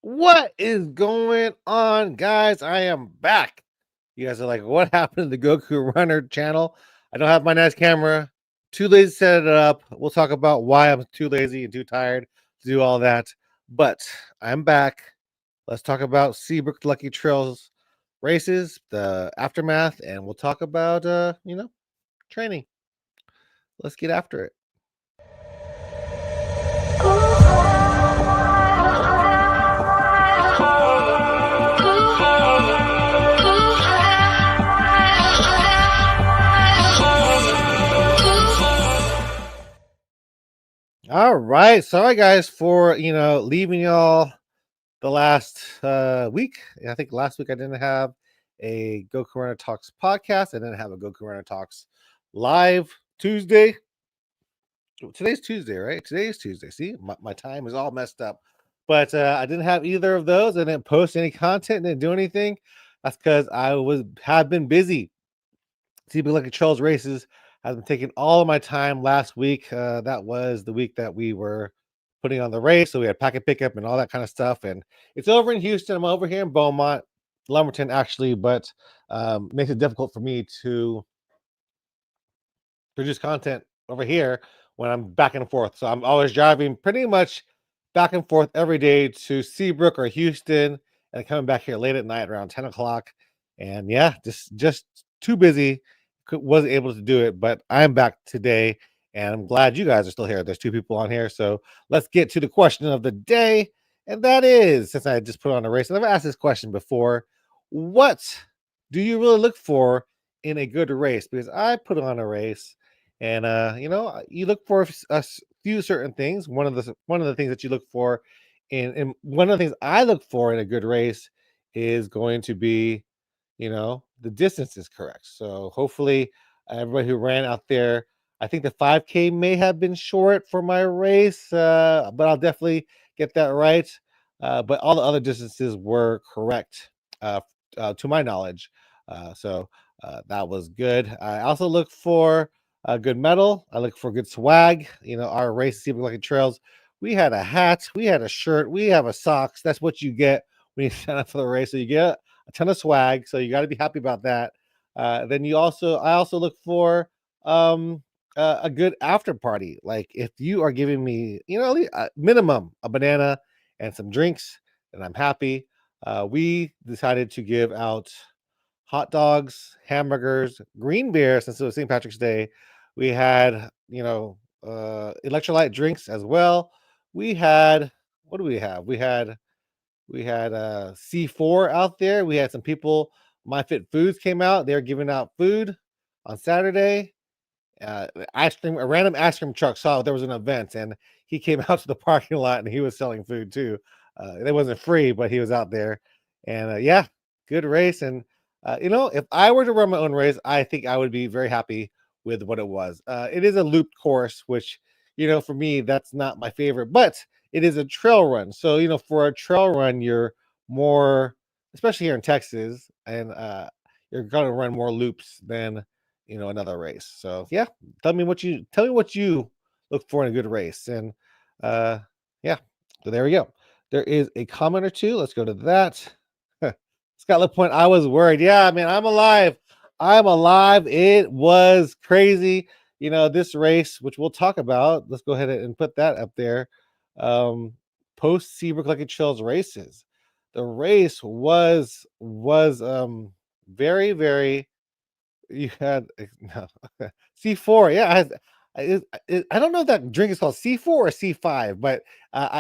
What is going on, guys? I am back. You guys are like, what happened to the Goku Runner channel? I don't have my nice camera. Too lazy to set it up. We'll talk about why I'm too lazy and too tired to do all that. But I'm back. Let's talk about Seabrook Lucky Trails races, the aftermath, and we'll talk about training. Let's get after it. All right. Sorry guys for leaving y'all the last week. I think last week I didn't have a Goku Runner Talks podcast. I didn't have a Goku Runner Talks live Tuesday. Today's Tuesday, right? Today is Tuesday. See, my time is all messed up. But I didn't have either of those. I didn't post any content, didn't do anything. That's because have been busy. TB Lucky Charles races has been taking all of my time last week. That was the week that we were putting on the race. So we had packet pickup and all that kind of stuff. And it's over in Houston. I'm over here in Beaumont, Lumberton, actually, but makes it difficult for me to produce content over here when I'm back and forth. So I'm always driving pretty much back and forth every day to Seabrook or Houston and coming back here late at night around 10 o'clock. And yeah, just too busy. Wasn't able to do it, but I'm back today and I'm glad you guys are still here. There's two people on here. So let's get to the question of the day. And that is, since I just put on a race, and I've asked this question before, what do you really look for in a good race? Because I put on a race and you look for a few certain things. One of the things that you look for in one of the things I look for in a good race is going to be, the distance is correct. So hopefully everybody who ran out there, I think the 5K may have been short for my race, but I'll definitely get that right. But all the other distances were correct, to my knowledge. So that was good. I also look for a good medal. I look for good swag. Our race, Seabrook Lucky Trails, we had a hat, we had a shirt, we have a socks. That's what you get when you sign up for the race. So you get a ton of swag. So you got to be happy about that. Then I also look for a good after party. Like if you are giving me, minimum a banana and some drinks, then I'm happy. We decided to give out hot dogs, hamburgers, green beer since it was St. Patrick's Day. We had, electrolyte drinks as well. We had, what do we have? We had C4 out there. We had some people, My Fit Foods came out. They were giving out food on Saturday. A random ice cream truck saw there was an event and he came out to the parking lot and he was selling food too. It wasn't free, but he was out there. And yeah, good race. And if I were to run my own race, I think I would be very happy with what it was. It is a looped course, which for me that's not my favorite, but it is a trail run. So for a trail run, you're more, especially here in Texas, and you're gonna run more loops than another race. So yeah, tell me what you look for in a good race. And uh yeah, so there we go. There is a comment or two. Let's go to that. Scott LaPointe, I was worried. Yeah, man, I'm alive. It was crazy. This race, which we'll talk about. Let's go ahead and put that up there. Um, Post Seabrook Lucky Trails races. The race was very, very, you had no, C4. Yeah, I don't know if that drink is called C4 or C5, but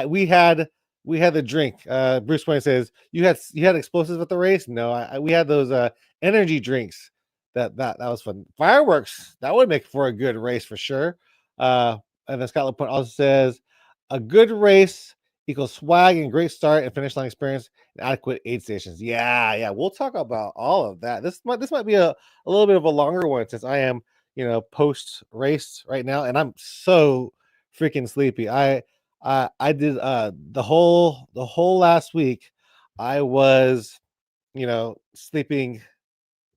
we had the drink. Bruce Wayne says you had explosives at the race. No, we had those energy drinks. That was fun. Fireworks, that would make for a good race for sure. Uh, and then Scott LaPointe also says a good race equals swag and great start and finish line experience and adequate aid stations. Yeah, we'll talk about all of that. This might be a little bit of a longer one since I am, post race right now, and I'm so freaking sleepy. I did the whole last week. I was, sleeping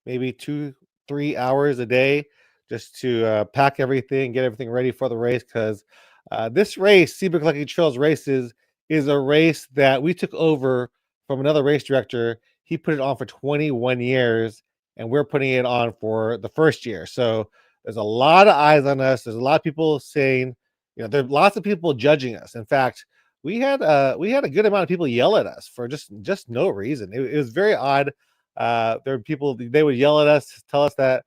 maybe 2-3 hours a day just to pack everything, get everything ready for the race. Because this race, Seabrook Lucky Trails races, is a race that we took over from another race director. He put it on for 21 years, and we're putting it on for the first year. So there's a lot of eyes on us. There's a lot of people saying, there are lots of people judging us. In fact, we had a good amount of people yell at us for just no reason. It was very odd. There were people, they would yell at us, tell us that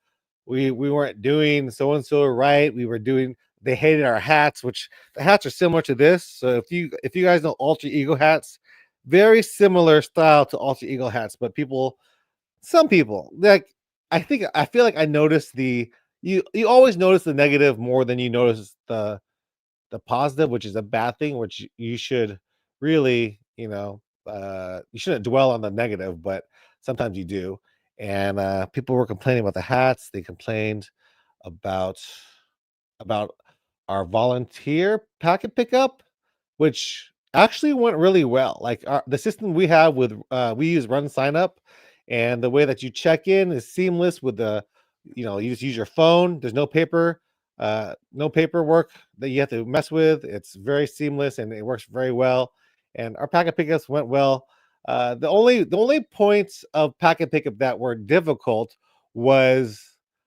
we weren't doing so and so right. We were doing, they hated our hats, which the hats are similar to this. So if you guys know Alter Ego hats, very similar style to Alter Ego hats, but some people like, I feel like I noticed you always notice the negative more than you notice the positive, which is a bad thing, which you should really, you shouldn't dwell on the negative, but sometimes you do. And people were complaining about the hats. They complained about about our volunteer packet pickup, which actually went really well. Like the system we have with we use Run Sign Up, and the way that you check in is seamless with you just use your phone. There's no paperwork that you have to mess with. It's very seamless and it works very well. And our packet pickups went well. The only points of packet pickup that were difficult was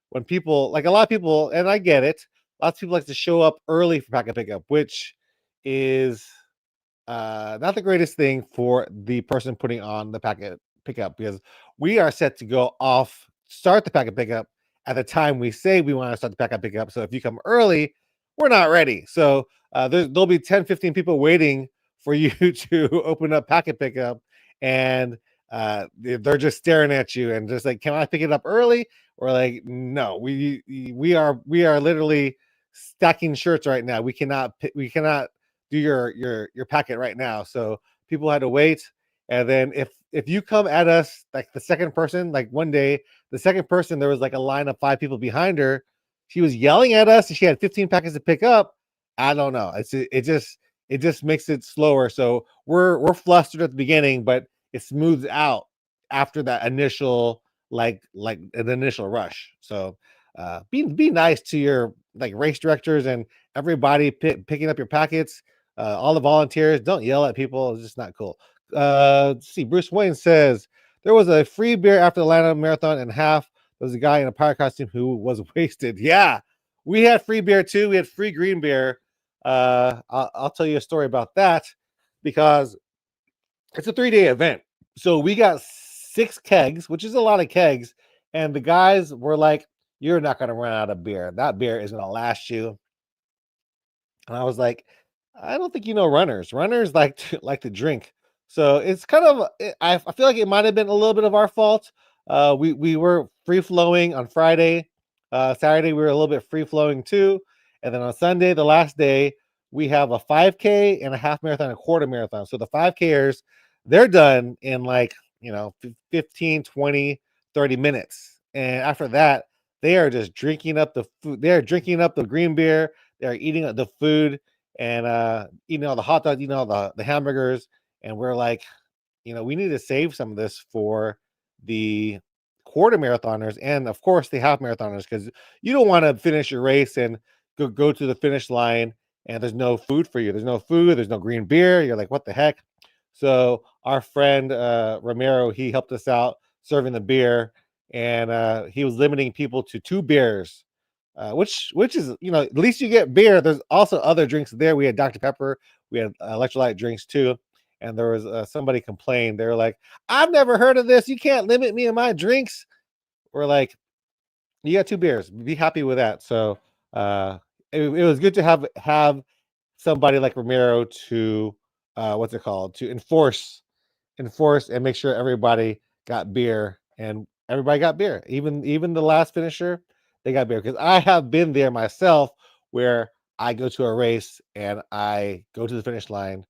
when people, like a lot of people, and I get it, lots of people like to show up early for packet pickup, which is not the greatest thing for the person putting on the packet pickup, because we are set to go off, start the packet pickup at the time we say we want to start the packet pickup. So if you come early, we're not ready. So there'll be 10, 15 people waiting for you to open up packet pickup, and they're just staring at you and just like, can I pick it up early? Or like, no, we are literally stacking shirts right now. We cannot do your packet right now. So people had to wait. And then if you come at us like the second person, like one day, the second person, there was like a line of 5 people behind her. She was yelling at us and she had 15 packets to pick up. I don't know. It just makes it slower. So we're flustered at the beginning, but it smooths out after that initial, like an initial rush. So be nice to your like race directors and everybody picking up your packets. All the volunteers, don't yell at people. It's just not cool. Let's see, Bruce Wayne says there was a free beer after the Atlanta Marathon, and half there was a guy in a pirate costume who was wasted. Yeah, we had free beer too. We had free green beer. I'll tell you a story about that, because it's a 3-day event. So we got 6 kegs, which is a lot of kegs, and the guys were like, "You're not going to run out of beer. That beer is going to last you." And I was like, I don't think you know runners. Runners like to drink. So it's kind of I feel like it might have been a little bit of our fault. We were free flowing on Friday. Saturday we were a little bit free flowing too. And then on Sunday, the last day, we have a 5K and a half marathon and a quarter marathon. So the 5Kers, they're done in like, 15, 20, 30 minutes. And after that, they are just drinking up the food. They're drinking up the green beer, they're eating the food, and eating all the hot dogs, eating all the hamburgers. And we're like, we need to save some of this for the quarter marathoners and of course the half marathoners, because you don't want to finish your race and go to the finish line and there's no food for you. There's no food, there's no green beer. You're like, what the heck? So our friend Romero, he helped us out serving the beer, and he was limiting people to 2 beers, which is, at least you get beer. There's also other drinks there. We had Dr. Pepper, we had electrolyte drinks too, and there was somebody complained. They were like, "I've never heard of this. You can't limit me in my drinks." We're like, "You got 2 beers. Be happy with that." So it was good to have somebody like Romero to what's it called, to enforce and make sure everybody got beer, and everybody got beer. Even the last finisher, they got beer, because I have been there myself, where I go to a race and I go to the finish line,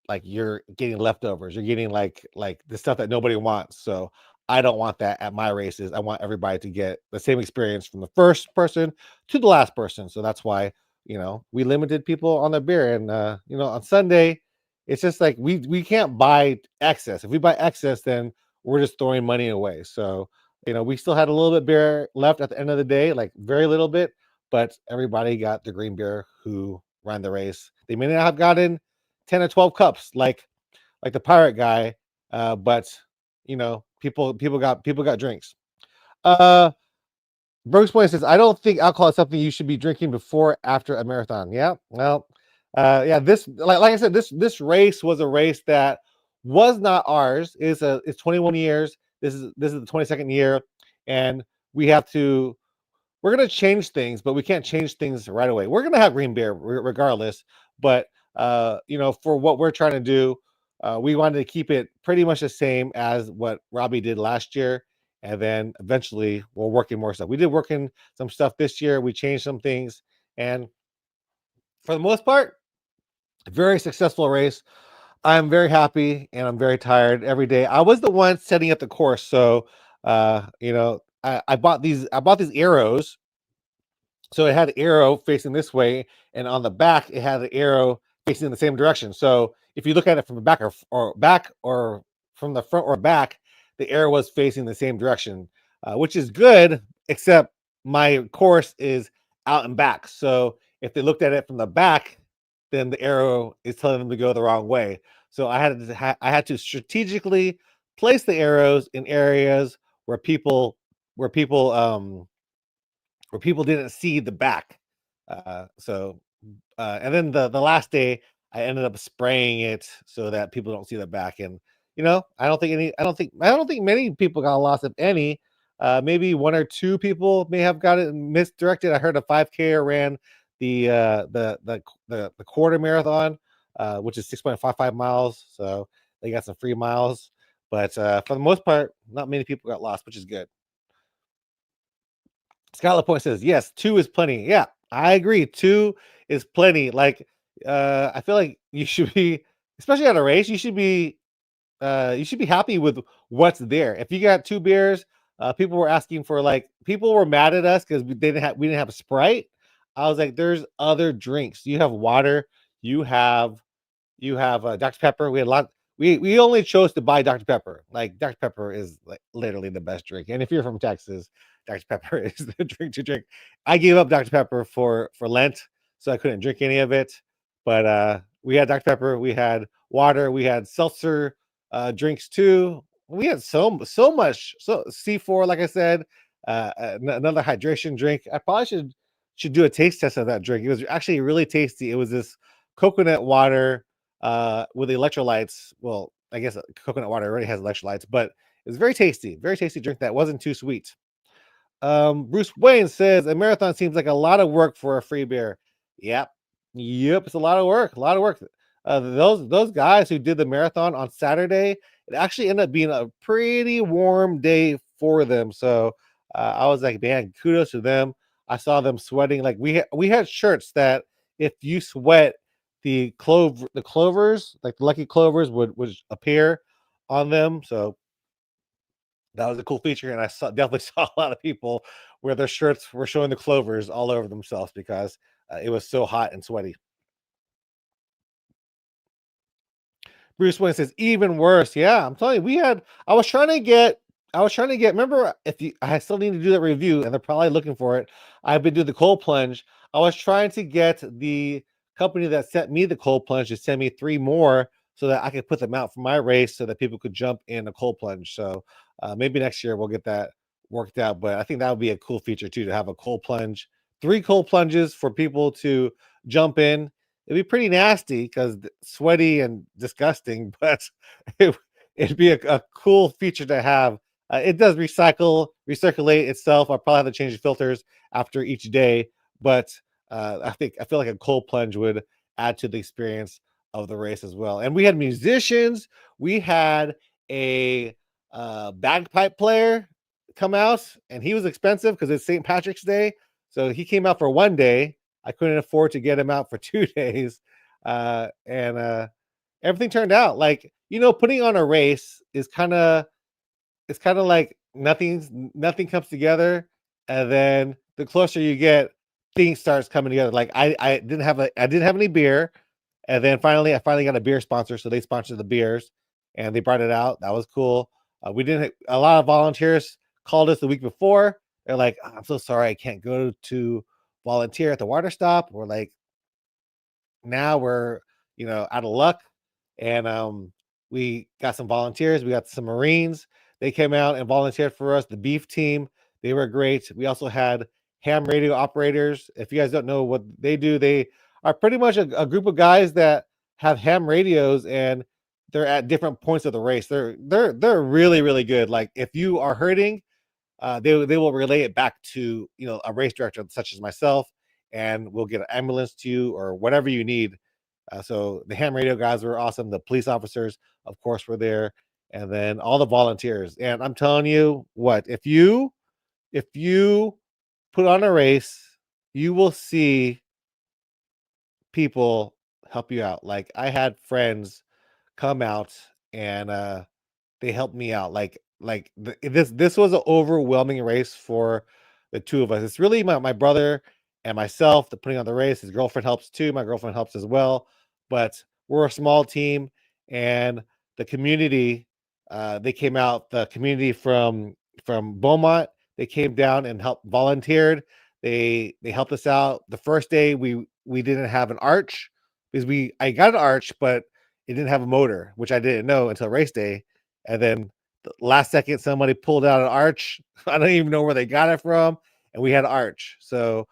like you're getting leftovers. You're getting like the stuff that nobody wants. So I don't want that at my races. I want everybody to get the same experience from the first person to the last person. So that's why, we limited people on their beer. And on Sunday, it's just like we can't buy excess. If we buy excess, then we're just throwing money away. So, we still had a little bit beer left at the end of the day, like very little bit, but everybody got the green beer who ran the race. They may not have gotten 10 or 12 cups, like the pirate guy. But people got drinks. Uh, Bruce Wayne says, I don't think alcohol is something you should be drinking before after a marathon. Yeah, well, yeah, this like I said, this race was a race that was not ours. It's 21 years. This is the 22nd year, and we have to we're gonna change things, but we can't change things right away. We're gonna have green beer regardless, but for what we're trying to do, we wanted to keep it pretty much the same as what Robbie did last year, and then eventually we'll work in more stuff. We did work in some stuff this year. We changed some things, and for the most part, very successful race. I'm very happy and I'm very tired every day. I was the one setting up the course, so I bought these arrows, so it had an arrow facing this way, and on the back it had an arrow facing in the same direction. So if you look at it from the back or from the front or back, the arrow was facing the same direction, which is good. Except my course is out and back, so if they looked at it from the back, then the arrow is telling them to go the wrong way. So I had to strategically place the arrows in areas where where people um people didn't see the back. And then the last day, I ended up spraying it so that people don't see the back. And I don't think many people got lost, if any. Maybe one or two people may have got it misdirected. I heard a 5K ran the quarter marathon, which is 6.55 miles. So they got some free miles. But for the most part, not many people got lost, which is good. Skylar Point says, yes, two is plenty. Yeah, I agree. Two is plenty. Like, I feel like you should be, especially at a race, you should be happy with what's there. If you got two beers, people were asking for people were mad at us because we didn't have a Sprite. I was like, there's other drinks. You have water. You have Dr. Pepper. We had a lot. We only chose to buy Dr. Pepper. Like Dr. Pepper is like literally the best drink. And if you're from Texas, Dr. Pepper is the drink to drink. I gave up Dr. Pepper for Lent, so I couldn't drink any of it. But we had Dr. Pepper. We had water. We had seltzer drinks too. We had so much. So C4, like I said, another hydration drink. I probably should do a taste test of that drink. It was actually really tasty. It was this coconut water with electrolytes. Well, I guess coconut water already has electrolytes, but it's very tasty drink that wasn't too sweet. Bruce Wayne says a marathon seems like a lot of work for a free beer. Yep, yep, it's a lot of work, a lot of work. Those guys who did the marathon on Saturday, it actually ended up being a pretty warm day for them. So I was like, man, kudos to them. I saw them sweating. Like we had shirts that if you sweat, the clovers, like the lucky clovers, would appear on them. So that was a cool feature, and definitely saw a lot of people where their shirts were showing the clovers all over themselves because it was so hot and sweaty. Bruce Wayne says, even worse. Yeah, I'm telling you, I was trying to get, remember, if you, I still need to do that review and they're probably looking for it. I've been doing the cold plunge. I was trying to get the company that sent me the cold plunge to send me 3 more so that I could put them out for my race so that people could jump in a cold plunge. So maybe next year we'll get that worked out. But I think that would be a cool feature too, to have a cold plunge, 3 cold plunges for people to jump in. It'd be pretty nasty because sweaty and disgusting, but it, it'd be a cool feature to have. It does recirculate itself. I'll probably have to change the filters after each day, but I feel like a cold plunge would add to the experience of the race as well. And we had musicians. We had a bagpipe player come out, and he was expensive because it's St. Patrick's Day, so he came out for one day. I couldn't afford to get him out for 2 days. And everything turned out like, putting on a race is it's kind of like nothing comes together. And then the closer you get, things starts coming together. Like I didn't have any beer. And then I finally got a beer sponsor. So they sponsored the beers and they brought it out. That was cool. We didn't, a lot of volunteers called us the week before. They're like, "Oh, I'm so sorry. I can't go to volunteer at the water stop." We're like, now we're out of luck. And we got some volunteers. We got some Marines. They came out and volunteered for us. The beef team, they were great. We also had ham radio operators. If you guys don't know what they do, they are pretty much a group of guys that have ham radios, and they're at different points of the race. They're really really good. Like if you are hurting, they will relay it back to a race director such as myself, and we'll get an ambulance to you or whatever you need. So the ham radio guys were awesome. The police officers, of course, were there, and then all the volunteers. And I'm telling you what, if you put on a race, you will see people help you out. Like I had friends come out and they helped me out. This was an overwhelming race for the two of us. It's really my brother and myself that putting on the race. His girlfriend helps too. My girlfriend helps as well. But we're a small team, and the community they came out. The community from Beaumont, they came down and helped volunteered. They helped us out. The first day we didn't have an arch because I got an arch, but it didn't have a motor, which I didn't know until race day. And then the last second, somebody pulled out an arch. I don't even know where they got it from, and we had an arch. So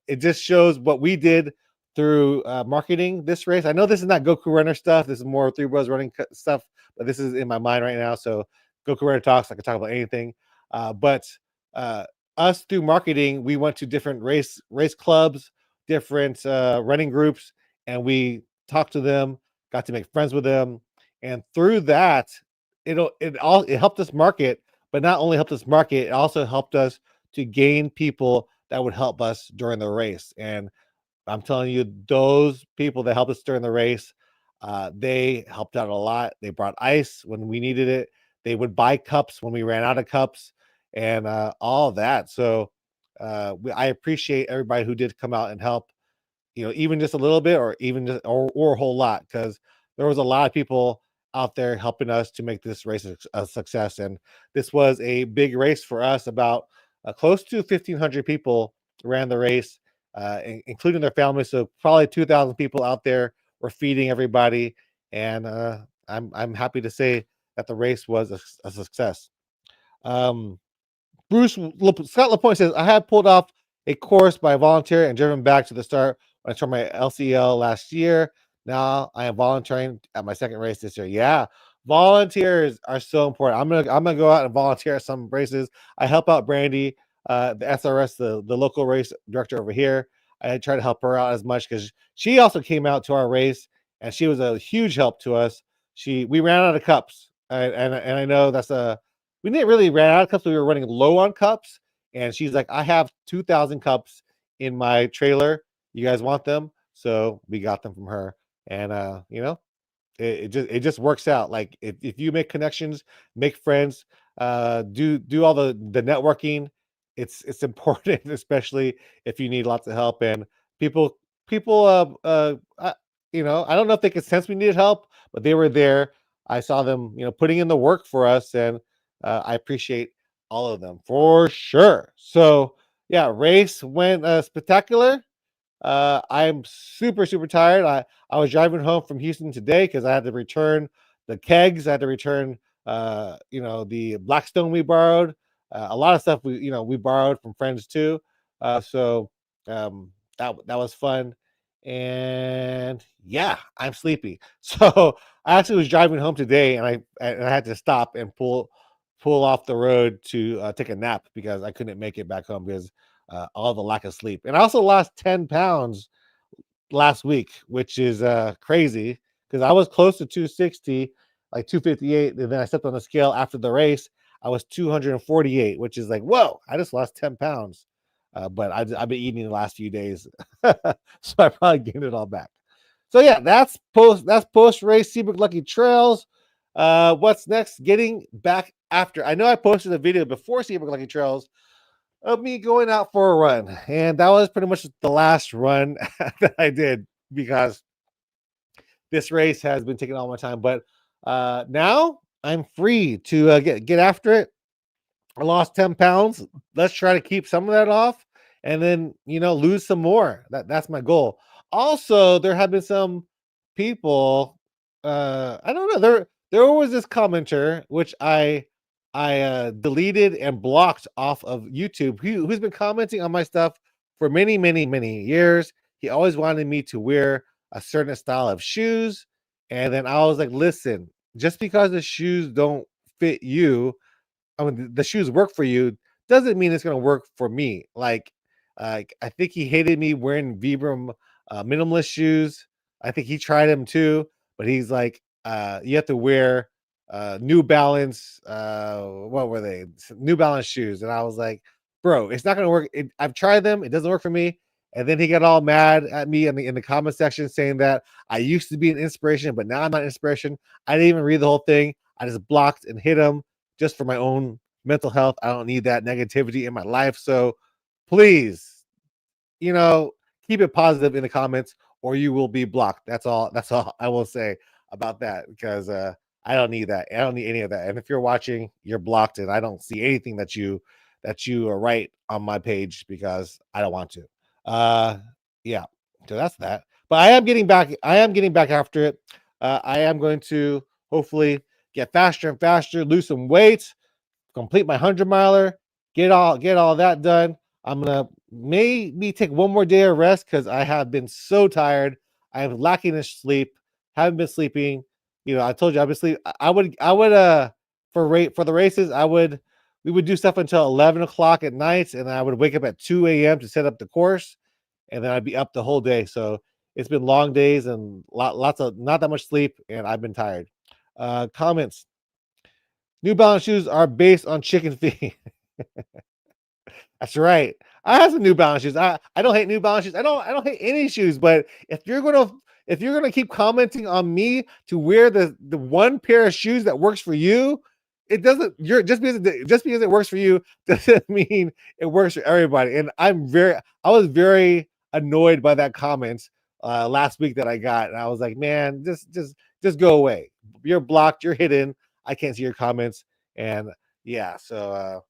it just shows what we did through marketing this race. I know this is not Goku Runner stuff. This is more Three Bros Running stuff, but this is in my mind right now. So Goku Runner talks. I can talk about anything. But us through marketing, we went to different race clubs, different running groups, and we talked to them, got to make friends with them, and through that, it helped us market. But not only helped us market, it also helped us to gain people that would help us during the race. And I'm telling you, those people that helped us during the race, they helped out a lot. They brought ice when we needed it. They would buy cups when we ran out of cups, and all of that. So I appreciate everybody who did come out and help, even just a little bit, or even just, or a whole lot, because there was a lot of people out there helping us to make this race a success. And this was a big race for us. About close to 1,500 people ran the race, including their families. So probably 2,000 people out there were feeding everybody. And I'm happy to say that the race was a success. Um, Scott LaPointe says, I had pulled off a course by volunteer and driven back to the start when I turned my LCL last year. Now I am volunteering at my second race this year. Yeah, volunteers are so important. I'm gonna go out and volunteer at some races. I help out Brandy, the SRS, the local race director over here. I try to help her out as much because she also came out to our race, and she was a huge help to us. We ran out of cups, and I know we didn't really run out of cups. We were running low on cups, and she's like, I have 2,000 cups in my trailer. You guys want them? So we got them from her. And it just works out. Like if you make connections, make friends, do all the networking. It's important, especially if you need lots of help. And people I don't know if they could sense we needed help, but they were there. I saw them, putting in the work for us, and I appreciate all of them for sure. So yeah, race went spectacular. I'm super, super tired. I was driving home from Houston today because I had to return the kegs. I had to return, the Blackstone we borrowed. A lot of stuff we borrowed from friends too. So that was fun. And yeah, I'm sleepy. So I actually was driving home today, and I had to stop and pull off the road to take a nap because I couldn't make it back home because all the lack of sleep. And I also lost 10 pounds last week, which is crazy because I was close to 260, like 258. And then I stepped on the scale after the race. I was 248, which is like, whoa, I just lost 10 pounds. But I've been eating the last few days. So I probably gained it all back. So yeah, that's post race Seabrook Lucky Trails. What's next? Getting back after. I know I posted a video before Seabrook Lucky Trails of me going out for a run, and that was pretty much the last run that I did because this race has been taking all my time. But now I'm free to get after it. I lost 10 pounds. Let's try to keep some of that off, and then lose some more. That's my goal. Also, there have been some people, I don't know. There was this commenter which I deleted and blocked off of YouTube who's been commenting on my stuff for many, many, many years. He always wanted me to wear a certain style of shoes. And then I was like, listen, just because the shoes don't fit you, I mean, the shoes work for you doesn't mean it's gonna work for me. Like I think he hated me wearing Vibram minimalist shoes. I think he tried them too, but he's like, you have to wear New Balance. What were they? New Balance shoes, and I was like, bro, it's not gonna work. I've tried them; it doesn't work for me. And then he got all mad at me in the comment section saying that I used to be an inspiration, but now I'm not an inspiration. I didn't even read the whole thing. I just blocked and hit him just for my own mental health. I don't need that negativity in my life. So please, you know, keep it positive in the comments or you will be blocked. That's all I will say about that because I don't need that. I don't need any of that. And if you're watching, you're blocked and I don't see anything that you write on my page because I don't want to. Yeah. So that's that. But I am getting back after it. I am going to hopefully get faster and faster, lose some weight, complete my 100 miler, get all that done. I'm gonna maybe take one more day of rest because I have been so tired. I am lacking in sleep. Haven't been sleeping. You know, I told you I've been sleep. I would for the races. We would do stuff until 11 o'clock at night, and I would wake up at 2 a.m. to set up the course, and then I'd be up the whole day. So it's been long days and lots of not that much sleep, and I've been tired. Comments. New Balance shoes are based on chicken feet. That's right. I have some New Balance shoes. I don't hate New Balance shoes. I don't hate any shoes. But if you're gonna keep commenting on me to wear the one pair of shoes that works for you, it doesn't. You're just because it works for you doesn't mean it works for everybody. And I was very annoyed by that comment last week that I got, and I was like, man, just go away. You're blocked. You're hidden. I can't see your comments. And yeah, so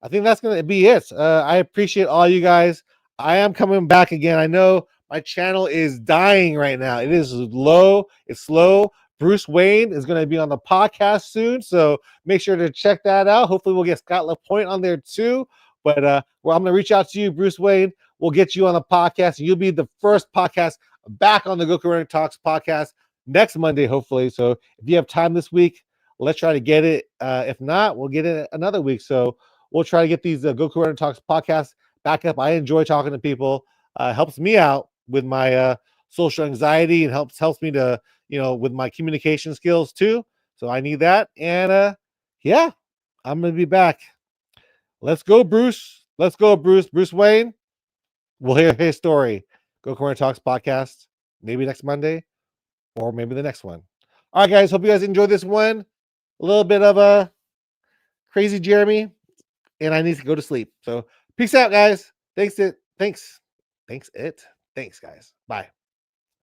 I think that's gonna be it. I appreciate all you guys. I am coming back again. I know my channel is dying right now. It is low. It's slow. Bruce Wayne is going to be on the podcast soon, so make sure to check that out. Hopefully, we'll get Scott LaPointe on there too. But well, I'm going to reach out to you, Bruce Wayne. We'll get you on the podcast. You'll be the first podcast back on the Goku Running Talks podcast next Monday, hopefully. So if you have time this week, let's try to get it. If not, we'll get it another week. So we'll try to get these Goku Running Talks podcasts back up. I enjoy talking to people. Helps me out with my social anxiety and helps me to, with my communication skills too. So I need that. And yeah, I'm going to be back. Let's go, Bruce. Let's go, Bruce. Bruce Wayne. We'll hear his story. Goku Running Talks podcast, maybe next Monday or maybe the next one. All right, guys. Hope you guys enjoyed this one. A little bit of a crazy Jeremy. And I need to go to sleep. So peace out, guys. Thanks, guys. Bye.